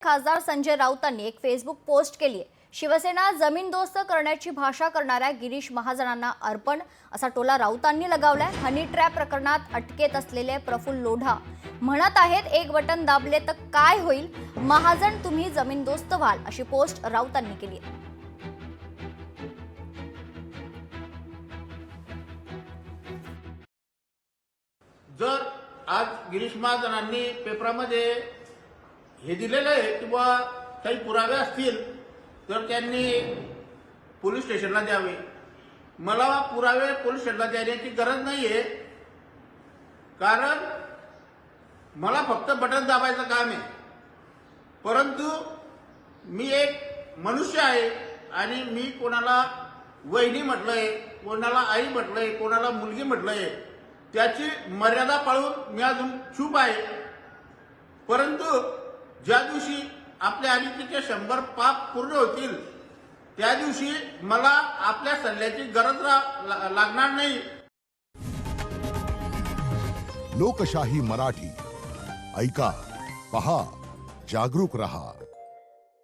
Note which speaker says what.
Speaker 1: खासदार संजय राऊतांनी एक Facebook post केली आहे। शिवसेना जमीनदोस्त करण्याची भाषा करणाऱ्या गिरीश महाजनांना अर्पण असा टोला राऊतांनी लगावलाय। हनी ट्रॅप प्रकरणात अटकेत असलेले प्रफुल्ल लोढा म्हणत आहेत, एक बटन दाबले तर काय होईल, महाजन तुम्ही जमीनदोस्त व्हाल, अशी पोस्ट राऊतांनी केली आहे।
Speaker 2: जर आज गिरीश महाजनांनी पेपरामध्ये हे दिलेलं आहे किंवा काही पुरावे असतील तर त्यांनी पोलीस स्टेशनला द्यावे। मला पुरावे पोलीस स्टेशनला देण्याची गरज नाहीये, कारण मला फक्त बटन दाबायचं काम आहे। परंतु मी एक मनुष्य आहे आणि मी कोणाला वहिनी म्हटलंय, कोणाला आई म्हटलंय, कोणाला मुलगी म्हटलंय, त्याची मर्यादा पाळून मी अजून चूप आहे। परंतु ज्या दिवशी आपल्या अनितीचे 100 पाप पूर्ण होतील त्या दिवशी मला आपल्या सल्ल्याची गरज लागणार नाही।
Speaker 3: लोकशाही मराठी ऐका, पहा, जागरूक रहा।